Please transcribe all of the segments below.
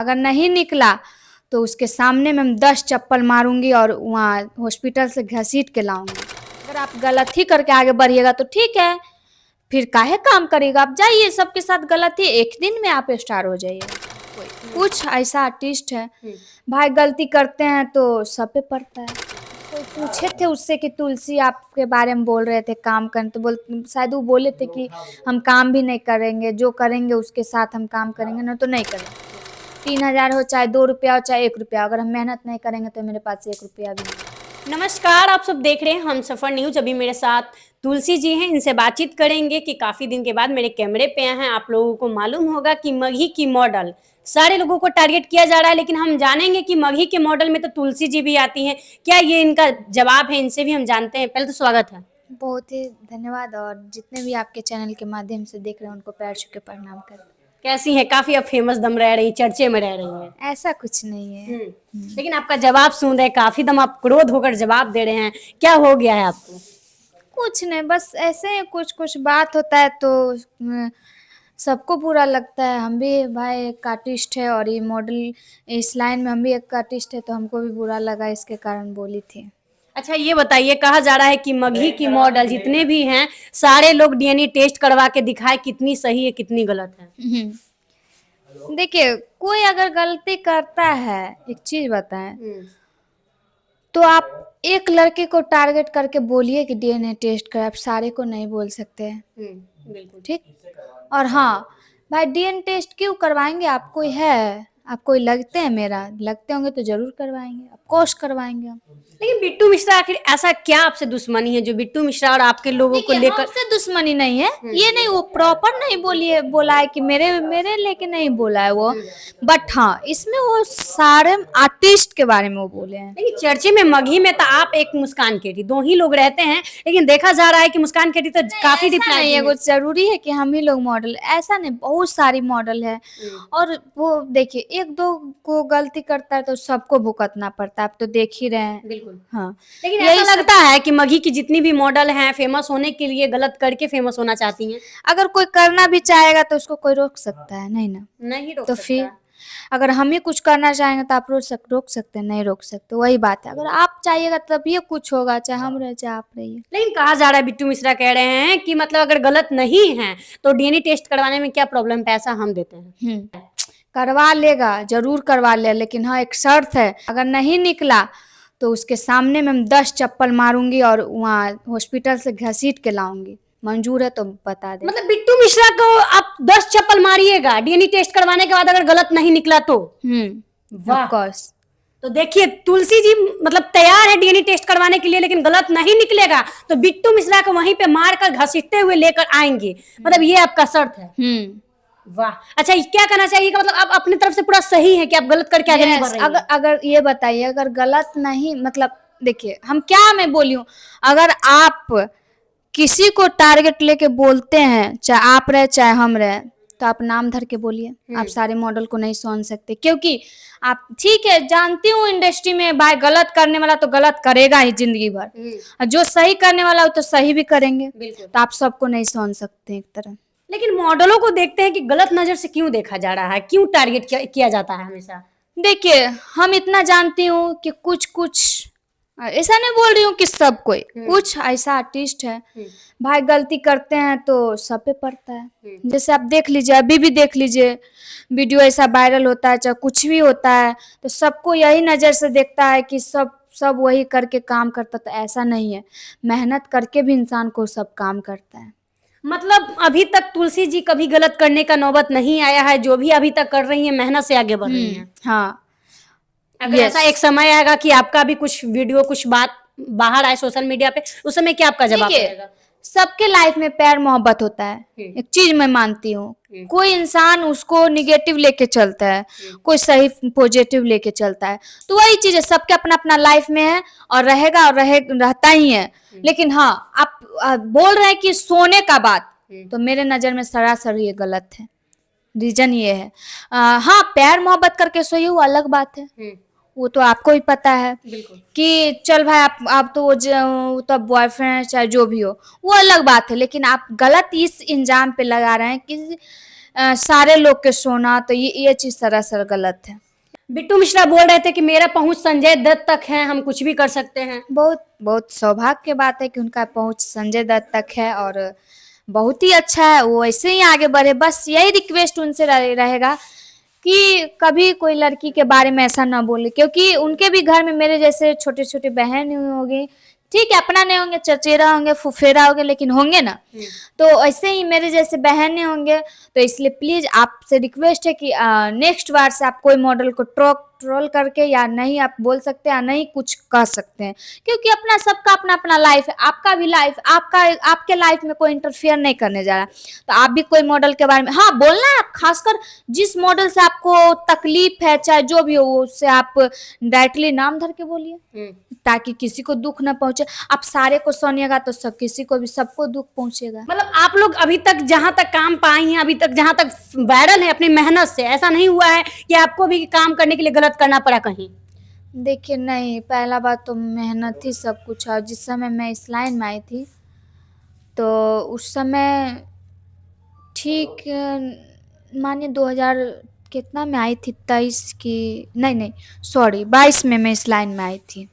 अगर नहीं निकला तो उसके सामने में हम 10 चप्पल मारूंगी और वहाँ हॉस्पिटल से घसीट के लाऊंगी। अगर आप गलत ही करके आगे बढ़िएगा तो ठीक है, फिर काहे काम करिएगा, आप जाइए सबके साथ गलत ही एक दिन में आप स्टार हो जाइएगा। कुछ ऐसा आर्टिस्ट है भाई गलती करते हैं तो सब पे पड़ता है। कोई पूछे थे उससे कि तुलसी आपके बारे में बोल रहे थे काम करने, तो शायद वो बोले थे कि हम काम भी नहीं करेंगे, जो करेंगे उसके साथ हम काम करेंगे, ना तो नहीं करेंगे। 3,000 हो चाहे 2 रुपया हो चाहे 1 रुपया, अगर हम मेहनत नहीं करेंगे तो मेरे पास 1 रुपया भी नहीं। नमस्कार, आप सब देख रहे हैं हमसफर न्यूज। अभी मेरे साथ तुलसी जी हैं, इनसे बातचीत करेंगे कि काफी दिन के बाद मेरे कैमरे पे हैं। आप लोगों को मालूम होगा कि मगही की मॉडल सारे लोगों को टारगेट किया जा रहा है, लेकिन हम जानेंगे कि मगही के मॉडल में तो तुलसी जी भी आती हैं। क्या ये इनका जवाब है, इनसे भी हम जानते हैं। पहले तो स्वागत है। बहुत ही धन्यवाद, और जितने भी आपके चैनल के माध्यम से देख रहे हैं उनको पैर छू के प्रणाम करते हैं। कैसी हैं? काफी अब फेमस दम रह रही, चर्चे में रह रही हैं। ऐसा कुछ नहीं है। लेकिन आपका जवाब सुन रहे, काफी दम आप क्रोध होकर जवाब दे रहे हैं। क्या हो गया है आपको? कुछ नहीं, बस ऐसे ही कुछ कुछ बात होता है तो सबको बुरा लगता है। हम भी भाई एक आर्टिस्ट है और ये मॉडल इस लाइन में हम भी एक आर्टिस्ट है, तो हमको भी बुरा लगा, इसके कारण बोली थी। अच्छा ये बताइए, कहा जा रहा है कि मगही की मॉडल जितने भी हैं सारे लोग डीएनए टेस्ट करवा के दिखाए कितनी सही है कितनी गलत है। देखिए, कोई अगर गलती करता है, एक चीज बताएं, तो आप एक लड़के को टारगेट करके बोलिए कि डीएनए टेस्ट कर, आप सारे को नहीं बोल सकते हैं। बिल्कुल ठीक। और हाँ भाई, डीएनए टेस्ट क्यों करवाएंगे? आप कोई है, आप कोई लगते हैं, मेरा लगते होंगे तो जरूर करवाएंगे, ऑफ कोर्स करवाएंगे हम। लेकिन बिट्टू मिश्रा आखिर ऐसा क्या आपसे दुश्मनी है जो बिट्टू मिश्रा और आपके लोगों को लेकर? हमसे दुश्मनी नहीं है, ये नहीं, वो प्रॉपर नहीं बोला है कि मेरे मेरे लेके नहीं बोला है वो, बट हाँ इसमें वो सारे आर्टिस्ट के बारे में वो बोले हैं। लेकिन चर्चे में मगही में तो आप एक मुस्कान केटी दो ही लोग रहते हैं, लेकिन देखा जा रहा है कि मुस्कान केटी तो काफी ऐसा नहीं है कुछ जरूरी है कि हम ही लोग मॉडल, ऐसा नहीं, बहुत सारी मॉडल है। और वो देखिए, एक दो को गलती करता है तो सबको भुगतना पड़ता है, आप तो देख ही रहे हैं। बिल्कुल। हाँ, लेकिन ऐसा लगता है कि मगही की जितनी भी मॉडल हैं फेमस होने के लिए गलत करके फेमस होना चाहती हैं। अगर कोई करना भी चाहेगा तो उसको कोई रोक सकता है? नहीं ना। नहीं रोक तो सकता। फिर अगर हम ही कुछ करना चाहेंगे तो आप रोक सकते हैं? नहीं रोक सकते। वही बात है, अगर आप चाहिएगा तब ये कुछ होगा, चाहे हम रहे चाहे आप रहिए। लेकिन कहा जा रहा है, बिट्टू मिश्रा कह रहे हैं कि मतलब अगर गलत नहीं है तो डीएनए टेस्ट करवाने में क्या प्रॉब्लम, पैसा हम देते हैं। करवा लेगा, जरूर करवा ले, लेकिन हाँ एक शर्त है, अगर नहीं निकला तो उसके सामने में हम 10 चप्पल मारूंगी और वहाँ हॉस्पिटल से घसीट के लाऊंगी। मंजूर है तो बता दे। मतलब बिट्टू मिश्रा को आप 10 चप्पल मारिएगा डीएनए टेस्ट करवाने के बाद अगर गलत नहीं निकला तो? Of course. तो देखिए तुलसी जी मतलब तैयार है डीएनए टेस्ट करवाने के लिए, लेकिन गलत नहीं निकलेगा तो बिट्टू मिश्रा को वहीं पे मारकर घसीटते हुए लेकर आएंगे। मतलब ये आपका शर्त है? वाह। अच्छा क्या कहना चाहिए, मतलब आप अपनी तरफ से पूरा सही है कि आप गलत करके आगे नहीं बढ़ रही हैं? अगर ये बताइए, अगर गलत नहीं, मतलब देखिए हम क्या मैं बोली हूँ, अगर आप किसी को टारगेट लेके बोलते हैं, चाहे आप रहे चाहे हम रहे, तो आप नाम धर के बोलिए। आप सारे मॉडल को नहीं सुन सकते, क्योंकि आप ठीक है, जानती हूँ इंडस्ट्री में भाई गलत करने वाला तो गलत करेगा ही जिंदगी भर, और जो सही करने वाला हो तो सही भी करेंगे, तो आप सबको नहीं सुन सकते एक तरह। लेकिन मॉडलों को देखते हैं कि गलत नजर से क्यों देखा जा रहा है, क्यों टारगेट किया जाता है हमेशा? देखिए, हम इतना जानती हूँ कि कुछ कुछ, ऐसा नहीं बोल रही हूँ कि सब कोई, कुछ ऐसा आर्टिस्ट है भाई गलती करते हैं तो सब पे पड़ता है। जैसे आप देख लीजिए, अभी भी देख लीजिए, वीडियो ऐसा वायरल होता है चाहे कुछ भी होता है तो सबको यही नज़र से देखता है कि सब सब वही करके काम करता, तो ऐसा नहीं है, मेहनत करके भी इंसान को सब काम करता है। मतलब अभी तक तुलसी जी कभी गलत करने का नौबत नहीं आया है, जो भी अभी तक कर रही है मेहनत से आगे बढ़ रही हैं। हाँ, अगर ऐसा एक समय आएगा कि आपका भी कुछ वीडियो कुछ बात बाहर आए सोशल मीडिया पे, उस समय क्या आपका जवाब रहेगा? सबके लाइफ में प्यार मोहब्बत होता है, एक चीज मैं मानती हूँ, कोई इंसान उसको निगेटिव लेके चलता है, कोई सही पॉजिटिव लेके चलता है, तो वही चीज है, सबके अपना अपना लाइफ में है और रहेगा और रहता ही है। लेकिन हाँ, आप बोल रहे हैं कि सोने का बात, तो मेरे नजर में सरासर ये गलत है। रीजन ये है, हाँ प्यार मोहब्बत करके सोइए वो अलग बात है, वो तो आपको भी पता है कि चल भाई आप तो वो तो बॉयफ्रेंड चाहे जो भी हो वो अलग बात है, लेकिन आप गलत इस इंजाम पे लगा रहे हैं कि सारे लोग के सोना, तो ये चीज सरासर गलत है। बिट्टू मिश्रा बोल रहे थे कि मेरा पहुंच संजय दत्त तक है, हम कुछ भी कर सकते हैं। बहुत बहुत सौभाग्य की बात है कि उनका पहुंच संजय दत्त तक है, और बहुत ही अच्छा है, वो ऐसे ही आगे बढ़े। बस यही रिक्वेस्ट उनसे रहेगा कि कभी कोई लड़की के बारे में ऐसा ना बोले, क्योंकि उनके भी घर में मेरे जैसे छोटे छोटे बहन होंगे, ठीक है अपना नहीं होंगे, चचेरा होंगे, फुफेरा होंगे, लेकिन होंगे ना। तो ऐसे ही मेरे जैसे बहनें होंगे, तो इसलिए प्लीज आपसे रिक्वेस्ट है कि नेक्स्ट बार से आप कोई मॉडल को ट्रोल करके या नहीं आप बोल सकते हैं, या नहीं कुछ कह सकते हैं, क्योंकि अपना सबका अपना अपना लाइफ है, आपका भी लाइफ, आपके लाइफ में कोई इंटरफेयर नहीं करने जा रहा। तो आप भी कोई मॉडल के बारे में हाँ बोलना है, खासकर जिस मॉडल से आपको तकलीफ है, चाहे जो भी हो, उससे आप डायरेक्टली नाम धर के बोलिए, ताकि किसी को दुख ना पहुंचे। आप सारे को सुनिएगा तो सब किसी को भी सबको दुख पहुंचेगा। मतलब आप लोग अभी तक जहां तक काम पाई हैं, अभी तक जहां तक वायरल है अपनी मेहनत से, ऐसा नहीं हुआ है कि आपको भी काम करने के लिए गलत करना पड़ा कहीं? देखिए नहीं, पहला बात तो मेहनत ही सब कुछ है। जिस समय मैं इस लाइन में आई थी, तो उस समय ठीक मानिए 2000 कितना में आई थी, 23 की नहीं सॉरी 22 में मैं इस लाइन में आई थी।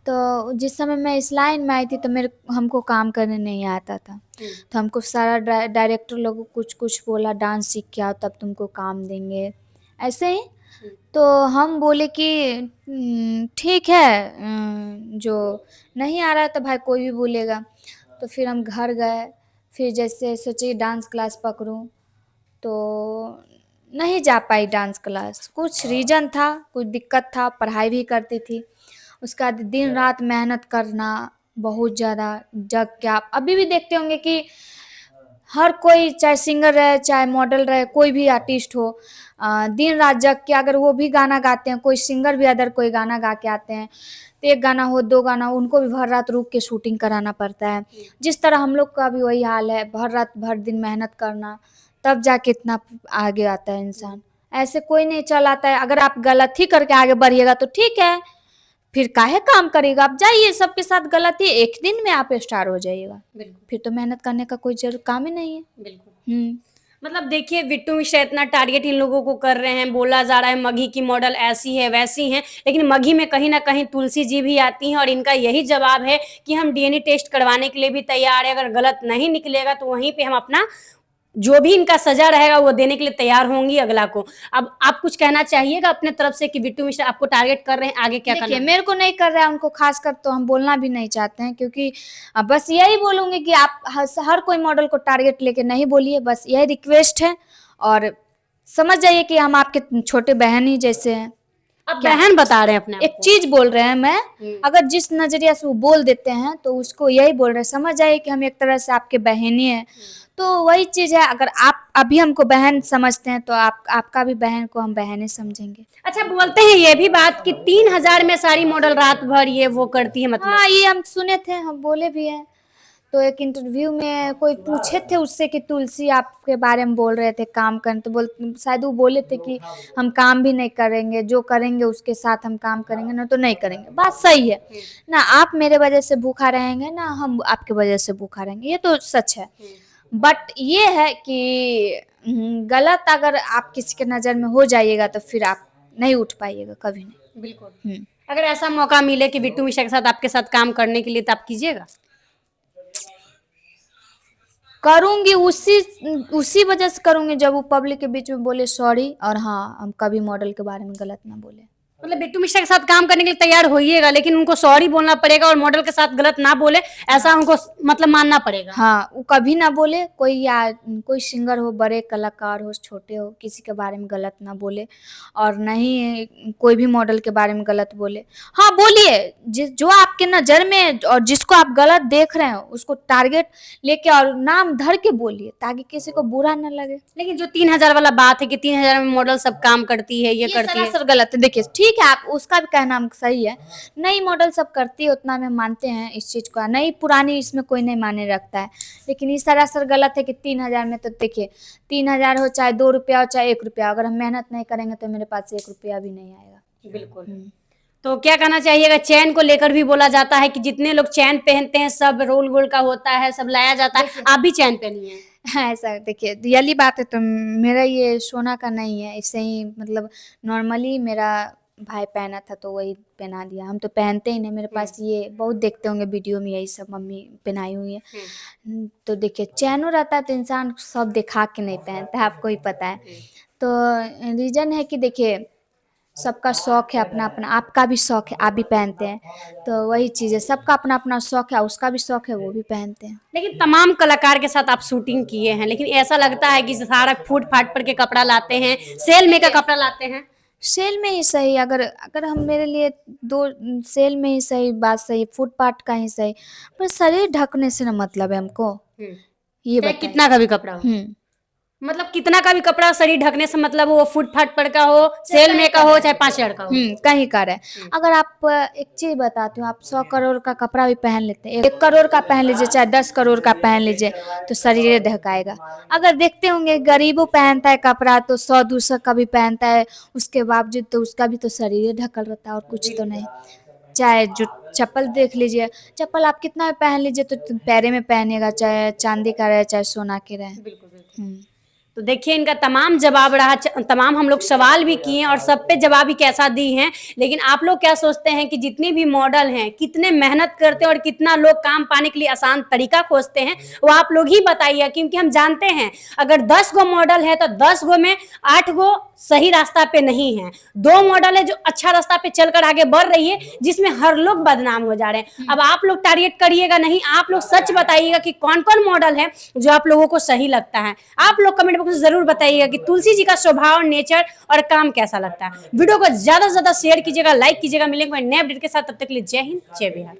तो जिस समय मैं इस लाइन में आई थी तो हमको काम करने नहीं आता था, तो हमको सारा डायरेक्टर लोगों कुछ कुछ बोला, डांस सीख के आओ तब तुमको काम देंगे, ऐसे ही। तो हम बोले कि ठीक है, जो नहीं आ रहा है तो भाई कोई भी बोलेगा। तो फिर हम घर गए, फिर जैसे सोचे डांस क्लास पकड़ूं, तो नहीं जा पाई डांस क्लास, कुछ रीजन था, कुछ दिक्कत था, पढ़ाई भी करती थी। उसके बाद दिन रात मेहनत करना, बहुत ज़्यादा जग के। आप अभी भी देखते होंगे कि हर कोई, चाहे सिंगर रहे, चाहे मॉडल रहे, कोई भी आर्टिस्ट हो, दिन रात जग के अगर वो भी गाना गाते हैं, कोई सिंगर भी अदर कोई गाना गा के आते हैं, तो एक गाना हो, दो गाना, उनको भी भर रात रुक के शूटिंग कराना पड़ता है। जिस तरह हम लोग का भी वही हाल है, भर रात भर दिन मेहनत करना, तब जाके इतना आगे आता है इंसान। ऐसे कोई नहीं चल आता है। अगर आप गलत ही करके आगे बढ़िएगा तो ठीक है, फिर काहे काम करेगा, आप जाइए, सबके साथ गलत ही, एक दिन में आप स्टार हो जाइएगा, फिर तो मेहनत करने का कोई जरूर काम ही नहीं है। बिल्कुल। मतलब देखिए, बिट्टू मिश्रा इतना टारगेट इन लोगों को कर रहे हैं, बोला जा रहा है मघी की मॉडल ऐसी है वैसी है, लेकिन मघी में कहीं ना कहीं तुलसी जी भी आती हैं, और इनका यही जवाब है कि हम डीएनए टेस्ट करवाने के लिए भी तैयार है, अगर गलत नहीं निकलेगा तो वहीं पे हम अपना जो भी इनका सजा रहेगा वो देने के लिए तैयार होंगी अगला को। अब आप कुछ कहना चाहिएगा अपने तरफ से कि बिट्टू मिश्रा आपको टारगेट कर रहे हैं, आगे क्या करना देखिए है? मेरे को नहीं कर रहा है, उनको खासकर तो हम बोलना भी नहीं चाहते हैं, क्योंकि बस यही बोलूंगी कि आप हर कोई मॉडल को टारगेट लेके नहीं बोलिए, बस यही रिक्वेस्ट है। और समझ जाइए कि हम आपके छोटे बहन ही जैसे हैं। आप बहन बता रहे हैं अपने आप एक को। चीज बोल रहे हैं मैं, अगर जिस नजरिया से वो बोल देते हैं तो उसको यही बोल रहे हैं, समझ जाइए कि हम एक तरह से आपके बहन ही हैं। तो वही चीज है, अगर आप अभी हमको बहन समझते हैं तो आपका भी बहन को हम बहन ही समझेंगे। अच्छा, बोलते हैं ये भी बात कि 3000 में सारी मॉडल रात भर ये वो करती है, मतलब हाँ ये हम सुने थे, हम बोले भी हैं। तो एक इंटरव्यू में कोई पूछे थे उससे कि तुलसी आपके बारे में बोल रहे थे काम करने, तो शायद वो बोले थे कि हम काम भी नहीं करेंगे, जो करेंगे उसके साथ हम काम करेंगे, ना तो नहीं करेंगे। बात सही है ना, आप मेरे वजह से भूखा रहेंगे ना हम आपके वजह से भूखा रहेंगे, ये तो सच है। बट ये है कि गलत अगर आप किसी के नज़र में हो जाइएगा तो फिर आप नहीं उठ पाइएगा कभी नहीं। बिल्कुल। अगर ऐसा मौका मिले कि बिट्टू मिश्रा के साथ आपके साथ काम करने के लिए, तो आप कीजिएगा? करूंगी, उसी वजह से करूंगी जब वो पब्लिक के बीच में बोले सॉरी, और हाँ हम कभी मॉडल के बारे में गलत ना बोले। मतलब बिट्टू मिश्रा के साथ काम करने के लिए तैयार होइएगा, लेकिन उनको सॉरी बोलना पड़ेगा और मॉडल के साथ गलत ना बोले, ऐसा उनको मतलब मानना पड़ेगा। हाँ वो कभी ना बोले, कोई सिंगर हो, बड़े कलाकार हो, छोटे हो, किसी के बारे में गलत ना बोले, और नहीं कोई भी मॉडल के बारे में गलत बोले। हाँ बोलिए, जो आपके नज़र में और जिसको आप गलत देख रहे हो उसको टारगेट लेके और नाम धर के बोलिए, ताकि किसी को बुरा ना लगे। लेकिन जो 3000 वाला बात है कि 3000 में मॉडल सब काम करती है, ये करती है, सरासर गलत है। देखिए ठीक है, आप उसका भी कहना सही है, नई मॉडल सब करती है, उतना में मानते हैं इस चीज़ को, नई पुरानी इसमें कोई नहीं माने रखता है, लेकिन ये सरासर गलत है कि 3000 में। तो देखिए 3000 हो, चाहे 2 रुपया हो, चाहे 1 रुपया, अगर हम मेहनत नहीं करेंगे तो मेरे पास 1 रुपया भी नहीं आएगा। बिल्कुल। तो क्या कहना चाहिएगा? चैन को लेकर भी बोला जाता है कि जितने लोग चैन पहनते हैं सब रोल गोल का होता है, सब लाया जाता है, आप भी चैन पहनी है? ऐसा देखिए रियली बात है तो मेरा ये सोना का नहीं है, ऐसे ही मतलब नॉर्मली मेरा भाई पहना था तो वही पहना दिया। हम तो पहनते ही नहीं, मेरे पास ये बहुत देखते होंगे वीडियो में यही सब मम्मी पहनाई हुई है। तो देखिए चैनो रहता है तो इंसान सब दिखा के नहीं पहनता है, आपको ही पता है। तो रीज़न है कि देखिए सबका शौक है अपना अपना, आपका भी शौक है, आप भी पहनते हैं। तो वही चीज़ है, सबका अपना अपना शौक है, उसका भी शौक है, वो भी पहनते हैं। लेकिन तमाम कलाकार के साथ आप शूटिंग किए हैं, लेकिन ऐसा लगता है कि सारा फूट फाट पर के कपड़ा लाते हैं, सेल में का कपड़ा लाते हैं। सेल में ही सही, अगर अगर हम मेरे लिए दो सेल में ही सही, बात सही, फुटपाथ का ही सही, पर शरीर ढकने से ना मतलब है हमको, ये चाहे बताइए। कितना का भी कपड़ा हो, हम्म मतलब कितना का भी कपड़ा शरीर ढकने से मतलब वो फूट फाट पर का हो, सेल में का हो, चाहे 5,000 का हो। कहीं का रहे। अगर आप एक चीज बताती हूँ, आप 100 करोड़ का कपड़ा भी पहन लेते हैं, 1 करोड़ का पहन लीजिए चाहे 10 करोड़ का पहन लीजिए, तो शरीर ढकाएगा। अगर देखते होंगे गरीबों पहनता है कपड़ा तो 100-200 का भी पहनता है, उसके बावजूद तो उसका भी तो शरीर ढकल रहता है और कुछ तो नहीं। चाहे जो चप्पल देख लीजिए, चप्पल आप कितना भी पहन लीजिए तो पैरे में पहनेगा, चाहे चांदी का रहे चाहे सोना के रहे। बिल्कुल बिल्कुल। हम्म तो देखिए इनका तमाम जवाब रहा, तमाम हम लोग सवाल भी किए और सब पे जवाब भी कैसा दी हैं। लेकिन आप लोग क्या सोचते हैं कि जितनी भी मॉडल हैं कितने मेहनत करते हैं और कितना लोग काम पाने के लिए आसान तरीका खोजते हैं, वो आप लोग ही बताइए। क्योंकि हम जानते हैं अगर 10 गो मॉडल है तो 10 गो में 8 गो सही रास्ता पे नहीं है, 2 मॉडल है जो अच्छा रास्ता पे चलकर आगे बढ़ रही है, जिसमें हर लोग बदनाम हो जा रहे हैं। अब आप लोग टारगेट करिएगा नहीं, आप लोग सच बताइएगा कि कौन कौन मॉडल है जो आप लोगों को सही लगता है। आप लोग कमेंट बॉक्स में जरूर बताइएगा कि तुलसी जी का स्वभाव, नेचर और काम कैसा लगता है। वीडियो को ज्यादा से ज्यादा शेयर कीजिएगा, लाइक कीजिएगा। मिलेंगे नए अपडेट के साथ, तब तक के लिए जय हिंद जय बिहार।